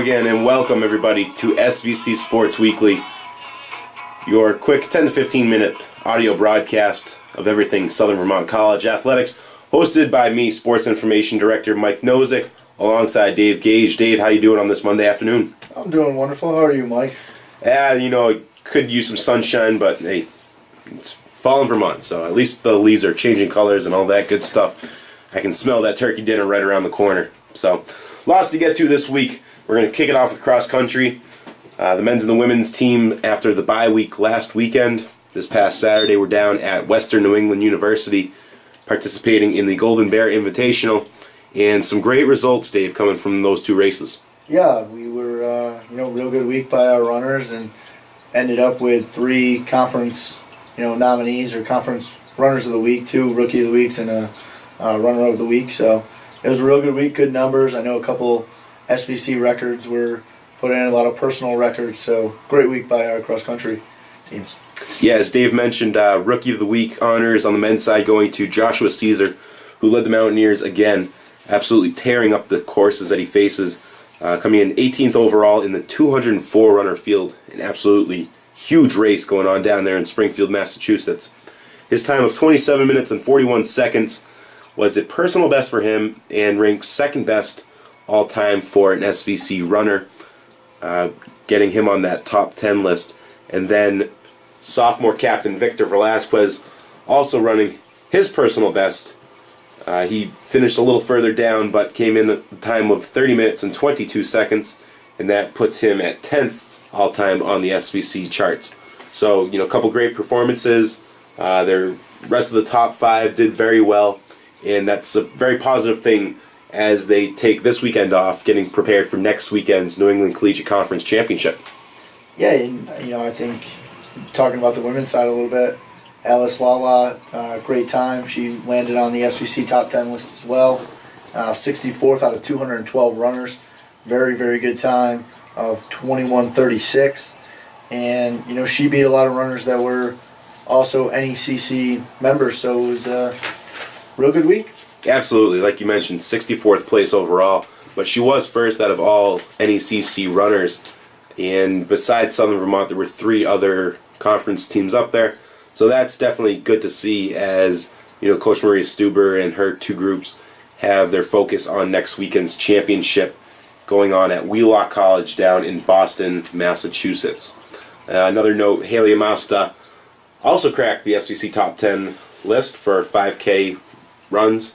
again, and welcome everybody to SVC Sports Weekly, your quick 10 to 15 minute audio broadcast of everything Southern Vermont College Athletics, hosted by me, Sports Information Director Mike Nosek, alongside Dave Gage. Dave, how you doing on this Monday afternoon? I'm doing wonderful. How are you, Mike? Could use some sunshine, but hey, it's fall in Vermont, so at least the leaves are changing colors and all that good stuff. I can smell that turkey dinner right around the corner. So, lots to get to this week. We're going to kick it off with cross country. The men's and the women's team, after the bye week last weekend, this past Saturday, were down at Western New England University participating in the Golden Bear Invitational, and some great results, Dave, coming from those two races. Yeah, we were, real good week by our runners, and ended up with 3 conference, nominees or conference runners of the week, 2 rookie of the weeks, and a runner of the week. So it was a real good week, good numbers. I know a couple SVC records were put in, a lot of personal records. So great week by our cross country teams. Yeah, as Dave mentioned, rookie of the week honors on the men's side going to Joshua Caesar, who led the Mountaineers again, absolutely tearing up the courses that he faces, coming in 18th overall in the 204 runner field. An absolutely huge race going on down there in Springfield, Massachusetts. His time of 27 minutes and 41 seconds was a personal best for him and ranks second best all time for an SVC runner, getting him on that top 10 list. And then sophomore captain Victor Velasquez also running his personal best. He finished a little further down, but came in at the time of 30 minutes and 22 seconds, and that puts him at 10th all time on the SVC charts. So, a couple great performances. The rest of the top 5 did very well, and that's a very positive thing as they take this weekend off, getting prepared for next weekend's New England Collegiate Conference Championship. Yeah, and I think, talking about the women's side a little bit, Alice Lala, great time. She landed on the SVC top 10 list as well. 64th out of 212 runners. Very, very good time of 21:36. And, she beat a lot of runners that were also NECC members, so it was a real good week. Absolutely, like you mentioned, 64th place overall, but she was first out of all NECC runners, and besides Southern Vermont, there were 3 other conference teams up there, so that's definitely good to see as, Coach Maria Stuber and her 2 groups have their focus on next weekend's championship going on at Wheelock College down in Boston, Massachusetts. Another note, Haley Amasta also cracked the SVC top 10 list for 5K runs.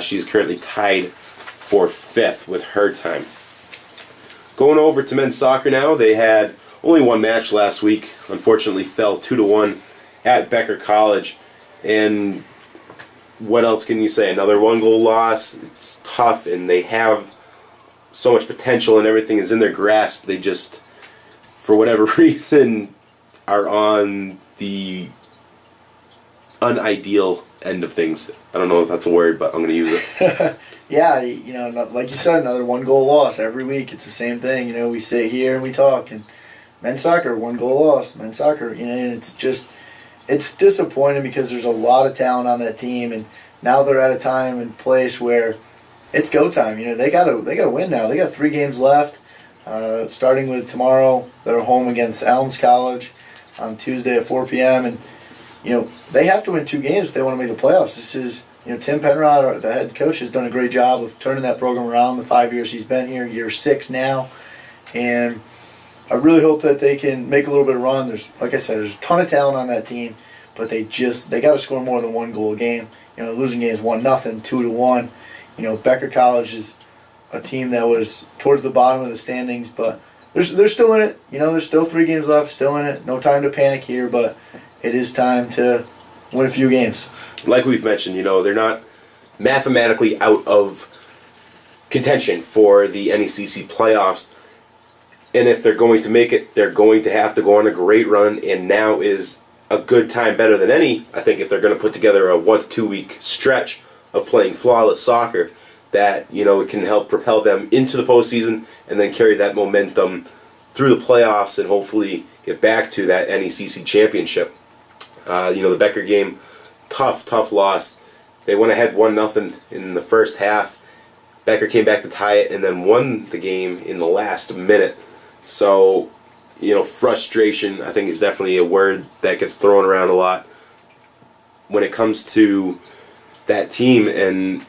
She's currently tied for 5th with her time. Going over to men's soccer now, they had only one match last week. Unfortunately, fell 2-1 at Becker College. And what else can you say? Another 1-goal loss. It's tough, and they have so much potential, and everything is in their grasp. They just, for whatever reason, are on the unideal end of things. I don't know if that's a word, but I'm going to use it. Yeah, like you said, another 1-goal loss every week. It's the same thing. We sit here and we talk, and men's soccer, 1-goal loss. Men's soccer, and it's disappointing because there's a lot of talent on that team, and now they're at a time and place where it's go time. They gotta win now. They got 3 games left. Starting with tomorrow, they're home against Elms College on Tuesday at 4 p.m. and they have to win 2 games if they want to make the playoffs. This is, Tim Penrod, the head coach, has done a great job of turning that program around the 5 years he's been here, year 6 now. And I really hope that they can make a little bit of run. Like I said, there's a ton of talent on that team, but they got to score more than 1 goal a game. The losing game is 1-0, 2-1. Becker College is a team that was towards the bottom of the standings, but they're still in it. There's still 3 games left, still in it. No time to panic here, but it is time to win a few games. Like we've mentioned, they're not mathematically out of contention for the NECC playoffs. And if they're going to make it, they're going to have to go on a great run, and now is a good time, better than any, I think, if they're going to put together a 1 to 2 week stretch of playing flawless soccer, that, it can help propel them into the postseason and then carry that momentum through the playoffs and hopefully get back to that NECC championship. The Becker game, tough loss. They went ahead 1-0 in the first half, Becker came back to tie it and then won the game in the last minute. So, frustration, I think, is definitely a word that gets thrown around a lot when it comes to that team, and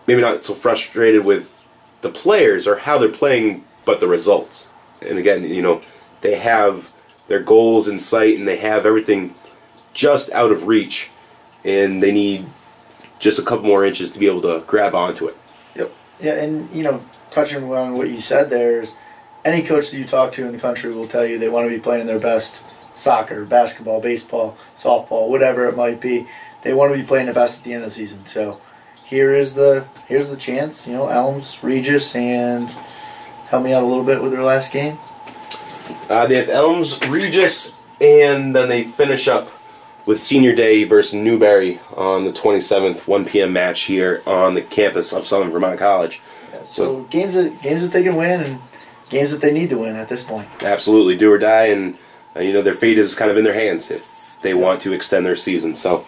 maybe not so frustrated with the players or how they're playing, but the results. And again, they have their goals in sight and they have everything just out of reach, and they need just a couple more inches to be able to grab onto it. Yep. Yeah, and touching on what you said there, is any coach that you talk to in the country will tell you they want to be playing their best soccer, basketball, baseball, softball, whatever it might be. They want to be playing the best at the end of the season. So here's the chance. Elms, Regis, and help me out a little bit with their last game. They have Elms, Regis, and then they finish up with Senior Day versus Newberry on the 27th, 1 p.m. match here on the campus of Southern Vermont College. Yeah, so games that they can win and games that they need to win at this point. Absolutely, do or die, and their fate is kind of in their hands if they want to extend their season. So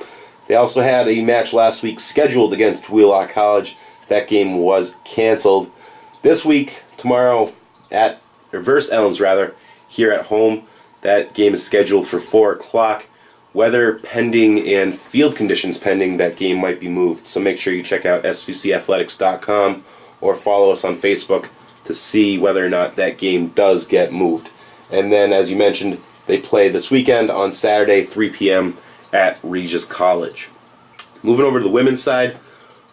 they also had a match last week scheduled against Wheelock College. That game was canceled. This week, tomorrow, versus Elms here at home. That game is scheduled for 4 o'clock. Weather pending and field conditions pending, that game might be moved. So make sure you check out svcathletics.com or follow us on Facebook to see whether or not that game does get moved. And then, as you mentioned, they play this weekend on Saturday, 3 p.m. at Regis College. Moving over to the women's side,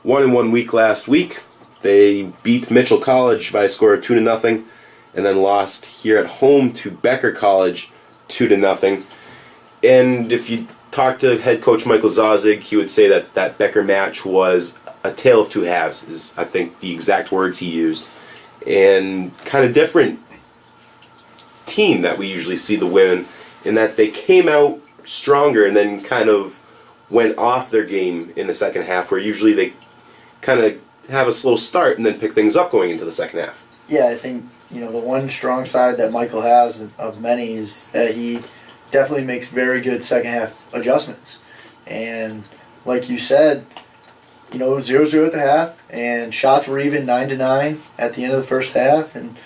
1-1 week last week. They beat Mitchell College by a score of 2-0, and then lost here at home to Becker College 2-0. And if you talk to head coach Michael Zozig, he would say that Becker match was a tale of two halves, is I think the exact words he used. And kind of different team that we usually see the women, in that they came out stronger and then kind of went off their game in the second half, where usually they kind of have a slow start and then pick things up going into the second half. Yeah, I think the one strong side that Michael has of many is that he definitely makes very good second half adjustments. And like you said, 0-0 at the half, and shots were even 9-9 at the end of the first half, and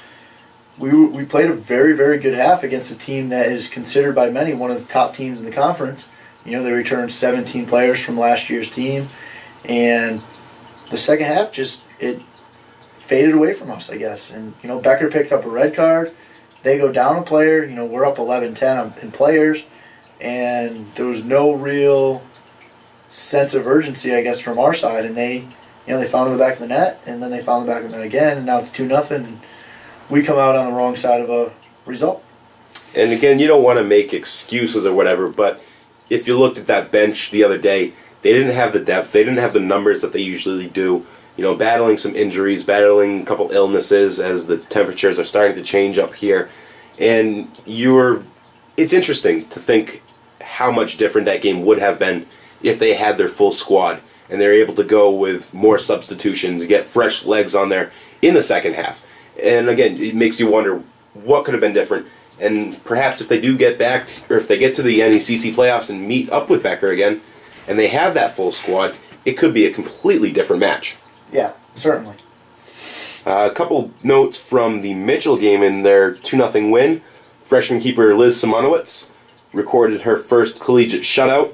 we played a very, very good half against a team that is considered by many one of the top teams in the conference. They returned 17 players from last year's team, and the second half it faded away from us, I guess. And Becker picked up a red card. They go down a player. We're up 11-10 in players, and there was no real sense of urgency, I guess, from our side. And they found the back of the net, and then they found the back of the net again, and now it's 2-0, and we come out on the wrong side of a result. And again, you don't want to make excuses or whatever, but if you looked at that bench the other day, they didn't have the depth, they didn't have the numbers that they usually do. Battling some injuries, battling a couple illnesses as the temperatures are starting to change up here. And it's interesting to think how much different that game would have been if they had their full squad and they're able to go with more substitutions, get fresh legs on there in the second half. And again, it makes you wonder what could have been different. And perhaps if they do get back, or if they get to the NECC playoffs and meet up with Becker again, and they have that full squad, it could be a completely different match. Yeah, certainly. A couple notes from the Mitchell game in their 2-0 win. Freshman keeper Liz Simonowitz recorded her first collegiate shutout,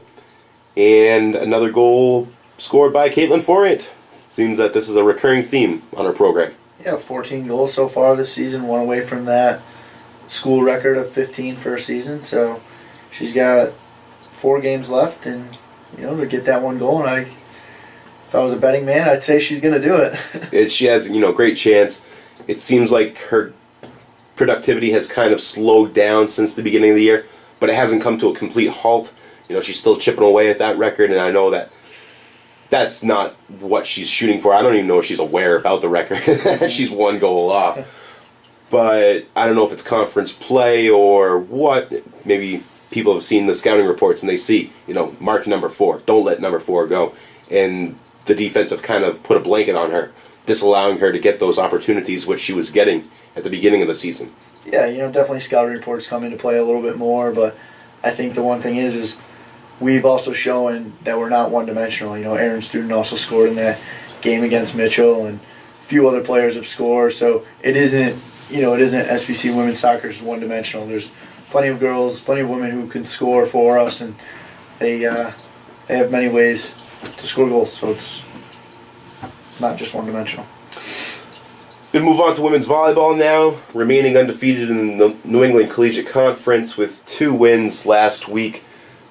and another goal scored by Caitlin Forant. Seems that this is a recurring theme on her program. Yeah, 14 goals so far this season, one away from that school record of 15 for a season. So she's got 4 games left, and to get that one goal, and if I was a betting man, I'd say she's going to do it. She has great chance. It seems like her productivity has kind of slowed down since the beginning of the year, but it hasn't come to a complete halt. She's still chipping away at that record, and I know that that's not what she's shooting for. I don't even know if she's aware about the record. She's 1 goal off. But I don't know if it's conference play or what. Maybe people have seen the scouting reports and they see, mark number 4. Don't let number 4 go. And the defense have kind of put a blanket on her, disallowing her to get those opportunities which she was getting at the beginning of the season. Yeah, definitely scouting reports come into play a little bit more, but I think the one thing is we've also shown that we're not one-dimensional. Aaron Student also scored in that game against Mitchell, and few other players have scored. So it isn't SVC women's soccer is one-dimensional. There's plenty of girls, plenty of women who can score for us, and they have many ways to score goals. So it's not just one-dimensional. We'll move on to women's volleyball now, remaining undefeated in the New England Collegiate Conference with 2 wins last week,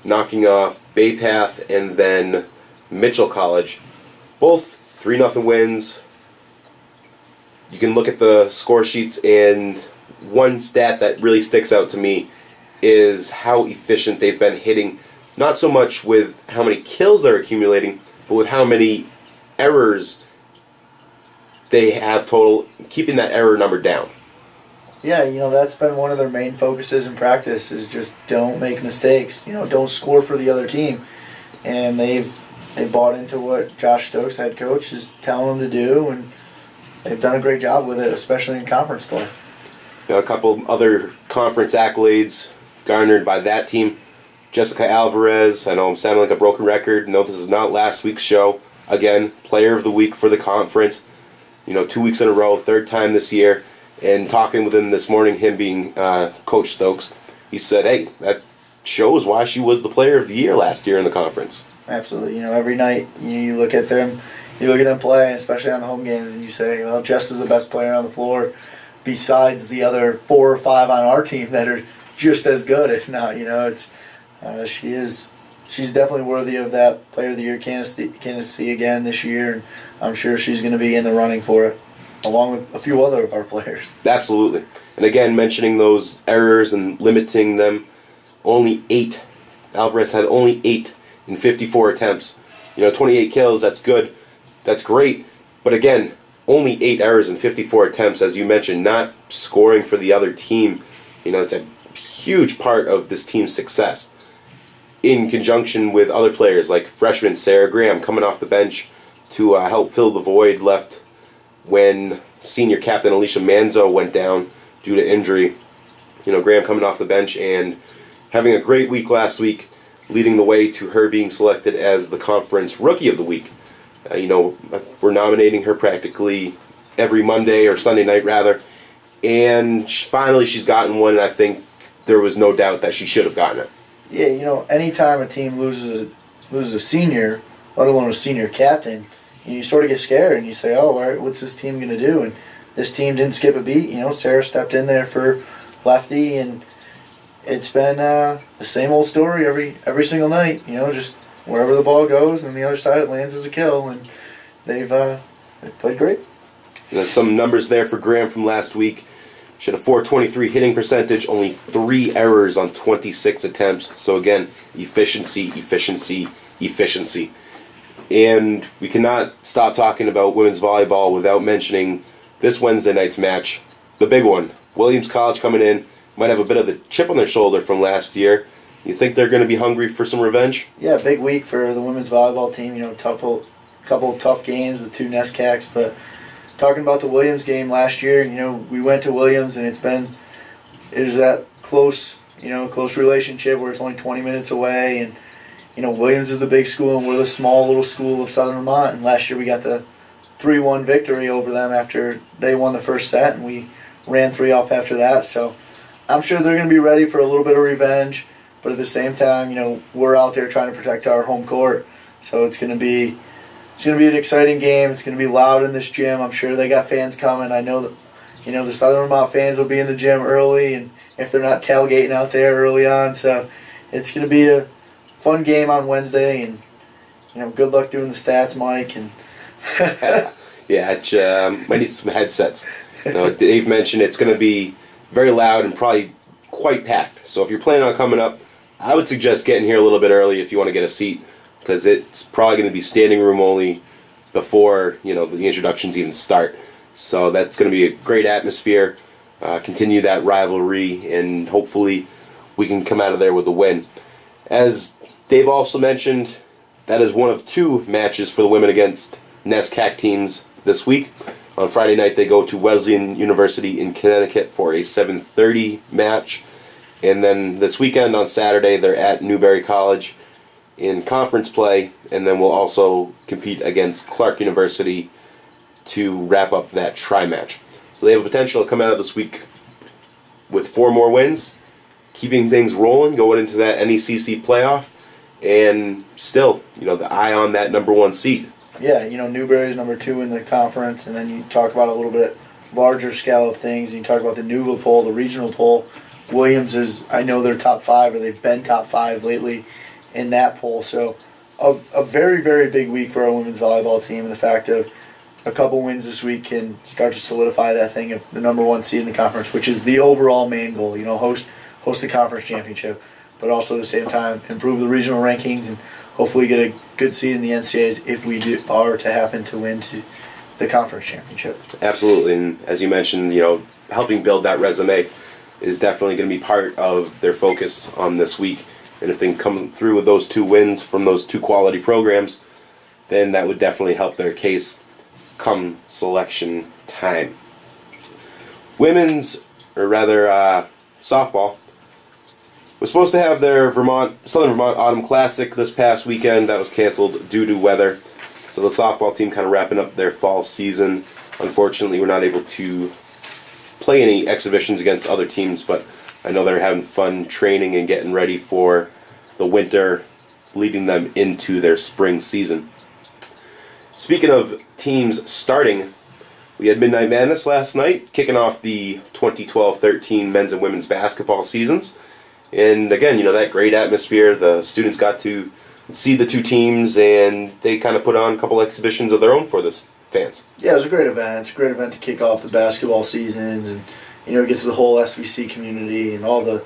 knocking off Bay Path and then Mitchell College. Both 3-0 wins. You can look at the score sheets, and one stat that really sticks out to me is how efficient they've been hitting, not so much with how many kills they're accumulating, but with how many errors they have total, keeping that error number down. Yeah, that's been one of their main focuses in practice, is just don't make mistakes. Don't score for the other team. And they bought into what Josh Stokes, head coach, is telling them to do, and they've done a great job with it, especially in conference play. A couple other conference accolades garnered by that team. Jessica Alvarez, I know I'm sounding like a broken record. No, this is not last week's show. Again, player of the week for the conference. 2 weeks in a row, 3rd time this year. And talking with him this morning, him being Coach Stokes, he said, hey, that shows why she was the player of the year last year in the conference. Absolutely. Every night you look at them play, especially on the home games, and you say, well, Jess is the best player on the floor besides the other 4 or 5 on our team that are just as good, if not. She's definitely worthy of that player of the year candidacy again this year, and I'm sure she's going to be in the running for it, along with a few other of our players. Absolutely. And again, mentioning those errors and limiting them, only 8. Alvarez had only 8 in 54 attempts. 28 kills, that's good. That's great. But again, only 8 errors in 54 attempts, as you mentioned, not scoring for the other team. It's a huge part of this team's success. In conjunction with other players like freshman Sarah Graham coming off the bench to help fill the void left when senior captain Alicia Manzo went down due to injury. Graham coming off the bench and having a great week last week, leading the way to her being selected as the conference rookie of the week. We're nominating her practically every Monday or Sunday night rather, and finally she's gotten one, and I think there was no doubt that she should have gotten it. Yeah, anytime a team loses a senior, let alone a senior captain, you sort of get scared and you say, oh, all right, what's this team going to do? And this team didn't skip a beat. Sarah stepped in there for Lefty, and it's been the same old story every single night. Just wherever the ball goes and the other side it lands as a kill, and they've played great. Some numbers there for Graham from last week. She had a .423 hitting percentage, only 3 errors on 26 attempts. So again, efficiency. And we cannot stop talking about women's volleyball without mentioning this Wednesday night's match, the big one. Williams College coming in, might have a bit of the chip on their shoulder from last year. You think they're going to be hungry for some revenge? Yeah, big week for the women's volleyball team. Couple of tough games with 2 NESCACs, but talking about the Williams game last year, we went to Williams, and it was that close relationship where it's only 20 minutes away, and Williams is the big school, and we're the small little school of Southern Vermont. And last year we got the 3-1 victory over them after they won the first set, and we ran 3 off after that. So I'm sure they're going to be ready for a little bit of revenge, but at the same time, we're out there trying to protect our home court. So it's going to be an exciting game. It's going to be loud in this gym. I'm sure they got fans coming. I know that the Southern Vermont fans will be in the gym early, and if they're not tailgating out there early on. So it's going to be a fun game on Wednesday, and good luck doing the stats, Mike. And yeah, might need some headsets. Dave mentioned it's going to be very loud and probably quite packed. So if you're planning on coming up, I would suggest getting here a little bit early if you want to get a seat, because it's probably going to be standing room only before the introductions even start. So that's going to be a great atmosphere. Continue that rivalry, and hopefully we can come out of there with a win. As Dave also mentioned, that is one of 2 matches for the women against NESCAC teams this week. On Friday night, they go to Wesleyan University in Connecticut for a 7:30 match. And then this weekend on Saturday, they're at Newberry College in conference play. And then we'll also compete against Clark University to wrap up that tri-match. So they have a potential to come out of this week with 4 more wins, keeping things rolling, going into that NECC playoff, and still, the eye on that #1 seed. Yeah, Newberry's #2 in the conference, and then you talk about a little bit larger scale of things, and you talk about the Newville poll, the regional poll. Williams is, I know they're top 5, or they've been top 5 lately in that poll. So a very, very big week for our women's volleyball team, and the fact of a couple wins this week can start to solidify that thing of the #1 seed in the conference, which is the overall main goal. Host the conference championship, but also at the same time improve the regional rankings and hopefully get a good seed in the NCAAs if we are to happen to win to the conference championship. Absolutely, and as you mentioned, helping build that resume is definitely going to be part of their focus on this week. And if they can come through with those 2 wins from those 2 quality programs, then that would definitely help their case come selection time. Women's, or rather softball, was supposed to have their Southern Vermont Autumn Classic this past weekend. That was canceled due to weather. So the softball team kind of wrapping up their fall season. Unfortunately, we're not able to play any exhibitions against other teams, but I know they're having fun training and getting ready for the winter, leading them into their spring season. Speaking of teams starting, we had Midnight Madness last night, kicking off the 2012-13 men's and women's basketball seasons. And again, that great atmosphere. The students got to see the 2 teams, and they kind of put on a couple exhibitions of their own for the fans. Yeah, it was a great event. It's a great event to kick off the basketball seasons, and it gets the whole SVC community and all the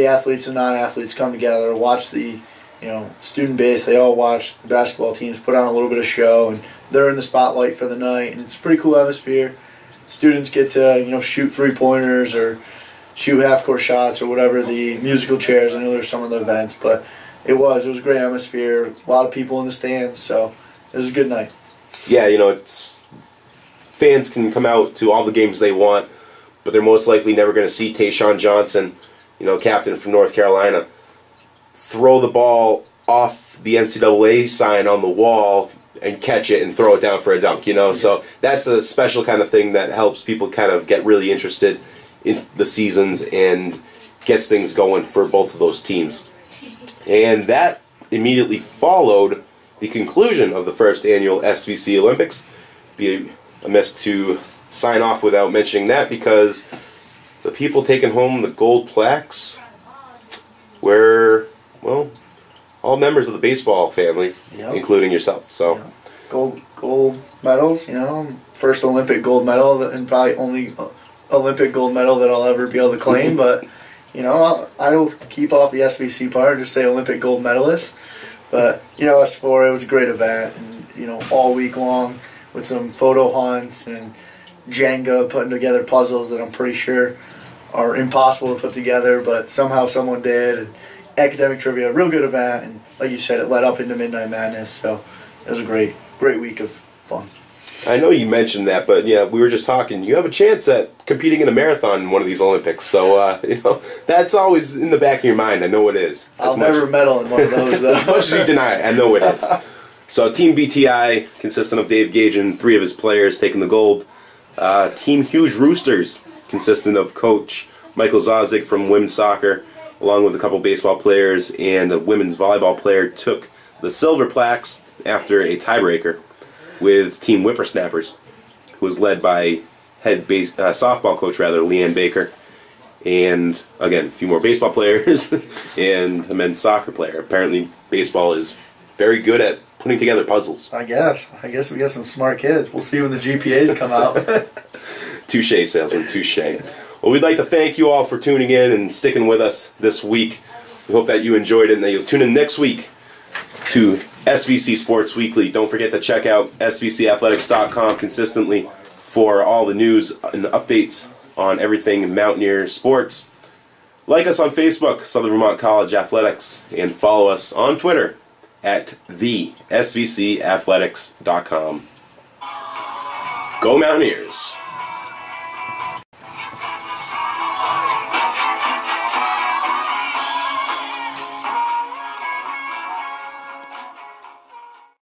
athletes and non-athletes come together, watch the student base. They all watch the basketball teams put on a little bit of show, and they're in the spotlight for the night, and it's a pretty cool atmosphere. Students get to shoot 3-pointers or shoot half-court shots or whatever, the musical chairs. I know there's some of the events, but it was a great atmosphere, a lot of people in the stands, so it was a good night. Yeah, it's fans can come out to all the games they want, but they're most likely never going to see Tayshawn Johnson, captain from North Carolina, throw the ball off the NCAA sign on the wall and catch it and throw it down for a dunk, So that's a special kind of thing that helps people kind of get really interested in the seasons and gets things going for both of those teams. And that immediately followed the conclusion of the first annual SVC Olympics. Be amiss to sign off without mentioning that, because the people taking home the gold plaques were, well, all members of the baseball family, including yourself. So, gold medals. First Olympic gold medal, and probably only Olympic gold medal that I'll ever be able to claim. But I'll keep off the SVC part and just say Olympic gold medalist. But as for it was a great event, and all week long with some photo hunts and Jenga, putting together puzzles that I'm pretty sure are impossible to put together, but somehow someone did. And academic trivia, real good event, and like you said, it led up into Midnight Madness, so it was a great week of fun. I know you mentioned that, but yeah, we were just talking. You have a chance at competing in a marathon in one of these Olympics, so that's always in the back of your mind. I know it is. I'll never medal in one of those, though. As much as you deny it, I know it is. So Team BTI, consisting of Dave Gage and 3 of his players, taking the gold. Team Huge Roosters, consisting of Coach Michael Zozig from women's soccer, along with a couple baseball players and a women's volleyball player, took the silver plaques after a tiebreaker with Team Whippersnappers, who was led by head softball coach, Leanne Baker, and again, a few more baseball players and a men's soccer player. Apparently, baseball is very good at putting together puzzles. I guess we got some smart kids. We'll see when the GPAs come out. Touche, salesman, touche. Well, we'd like to thank you all for tuning in and sticking with us this week. We hope that you enjoyed it and that you'll tune in next week to SVC Sports Weekly. Don't forget to check out svcathletics.com consistently for all the news and updates on everything Mountaineer sports. Like us on Facebook, Southern Vermont College Athletics, and follow us on Twitter at the svcathletics.com. Go Mountaineers!